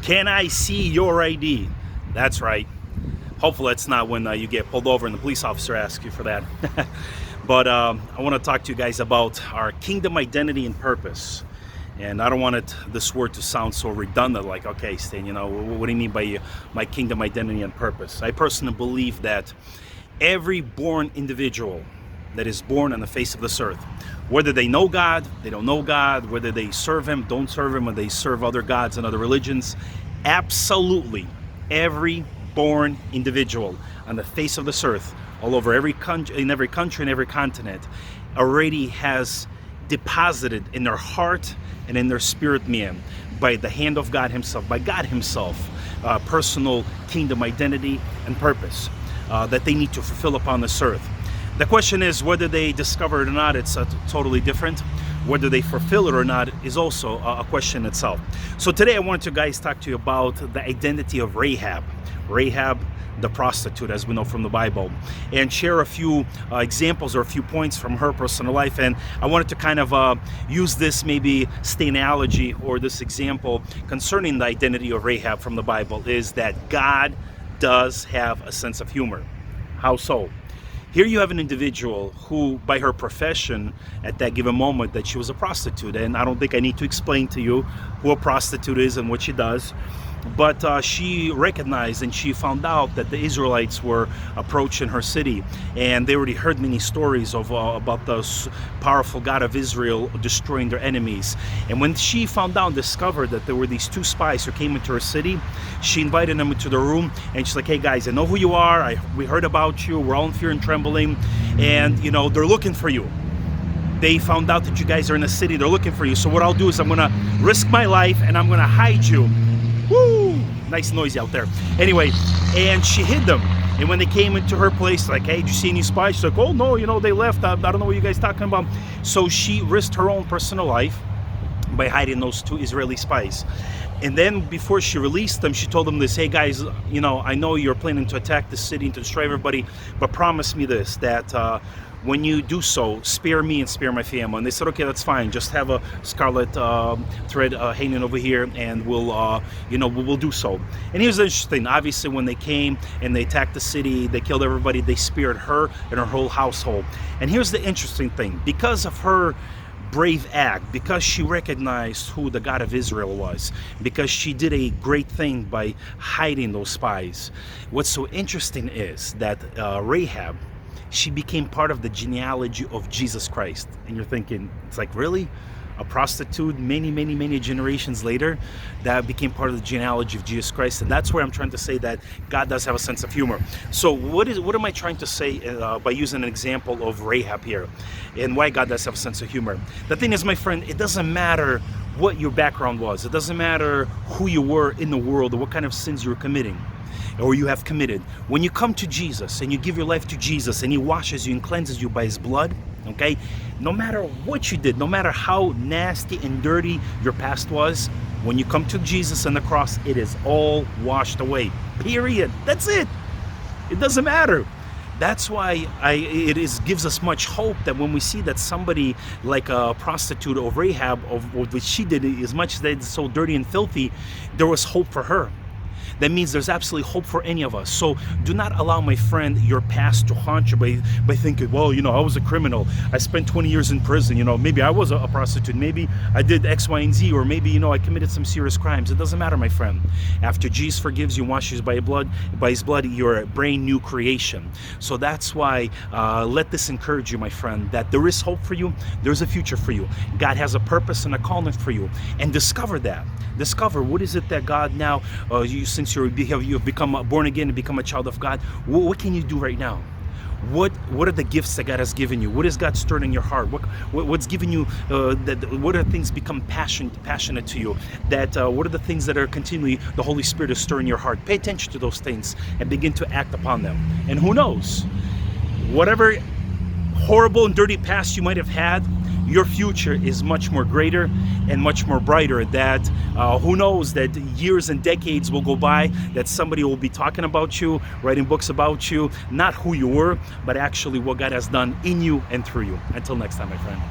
Can I see your ID? That's right. Hopefully it's not when you get pulled over and the police officer asks you for that. But I want to talk to you guys about our kingdom identity and purpose. And I don't want this word to sound so redundant, like, okay, Stan, what do you mean by my kingdom identity and purpose? I personally believe that every born individual that is born on the face of this earth, whether they know God, they don't know God, whether they serve Him, don't serve Him, or they serve other gods and other religions, absolutely every born individual on the face of this earth, all over every country, in every continent, already has deposited in their heart and in their spirit man, by the hand of God Himself, by God Himself, personal kingdom identity and purpose that they need to fulfill upon this earth. The question is whether they discover it or not. It's totally different. Whether they fulfill it or not is also a question itself. So today I wanted to guys talk to you about the identity of Rahab. Rahab, the prostitute, as we know from the Bible, and share a few examples or a few points from her personal life. And I wanted to kind of use this maybe analogy or this example concerning the identity of Rahab from the Bible, is that God does have a sense of humor. How so? Here you have an individual who, by her profession at that given moment, that she was a prostitute. And I don't think I need to explain to you who a prostitute is and what she does. But she recognized and she found out that the Israelites were approaching her city, and they already heard many stories of about the powerful God of Israel destroying their enemies. And when she found out and discovered that there were these two spies who came into her city, she invited them into the room, and she's like, "Hey guys, I know who you are. We heard about you. We're all in fear and trembling, and they're looking for you. They found out that you guys are in the city. They're looking for you. So what I'll do is I'm gonna risk my life and I'm gonna hide you." Woo! Nice noisy out there. Anyway, and she hid them. And when they came into her place, like, "Hey, did you see any spies?" She's like, "Oh no, they left. I don't know what you guys talking about." So she risked her own personal life by hiding those two Israeli spies. And then before she released them, she told them this: "Hey guys, I know you're planning to attack the city and to destroy everybody, but promise me this, that when you do so, spare me and spare my family." And they said, "Okay, that's fine. Just have a scarlet thread hanging over here, and we'll do so." And here's the interesting: obviously, when they came and they attacked the city, they killed everybody. They spared her and her whole household. And here's the interesting thing: because of her brave act, because she recognized who the God of Israel was, because she did a great thing by hiding those spies, what's so interesting is that Rahab, she became part of the genealogy of Jesus Christ. And you're thinking, it's like, really? A prostitute many generations later that became part of the genealogy of Jesus Christ? And that's where I'm trying to say that God does have a sense of humor. So what am I trying to say by using an example of Rahab here, and why God does have a sense of humor? The thing is, my friend, it doesn't matter what your background was. It doesn't matter who you were in the world or what kind of sins you were committing or you have committed. When you come to Jesus and you give your life to Jesus and He washes you and cleanses you by His blood, okay, no matter what you did, no matter how nasty and dirty your past was, when you come to Jesus and the cross, it is all washed away. Period. That's it. It doesn't matter. That's why it gives us much hope that when we see that somebody like a prostitute or Rahab, of what she did, as much as it's so dirty and filthy, there was hope for her. That means there's absolutely hope for any of us. So do not allow, my friend, your past to haunt you by thinking, well, I was a criminal. I spent 20 years in prison. Maybe I was a prostitute. Maybe I did X, Y, and Z. Or maybe, I committed some serious crimes. It doesn't matter, my friend. After Jesus forgives you and washes you by His blood, you're a brand new creation. So that's why let this encourage you, my friend, that there is hope for you. There's a future for you. God has a purpose and a calling for you. And discover that. Discover what is it that God now, since you've become born again and become a child of God, what can you do right now? What are the gifts that God has given you? What is God stirring in your heart? What's giving you? What are things become passionate to you? What are the things that are continually the Holy Spirit is stirring your heart? Pay attention to those things and begin to act upon them. And who knows? Whatever horrible and dirty past you might have had, your future is much more greater and much more brighter. That who knows, that years and decades will go by, that somebody will be talking about you, writing books about you, not who you were, but actually what God has done in you and through you. Until next time, my friend.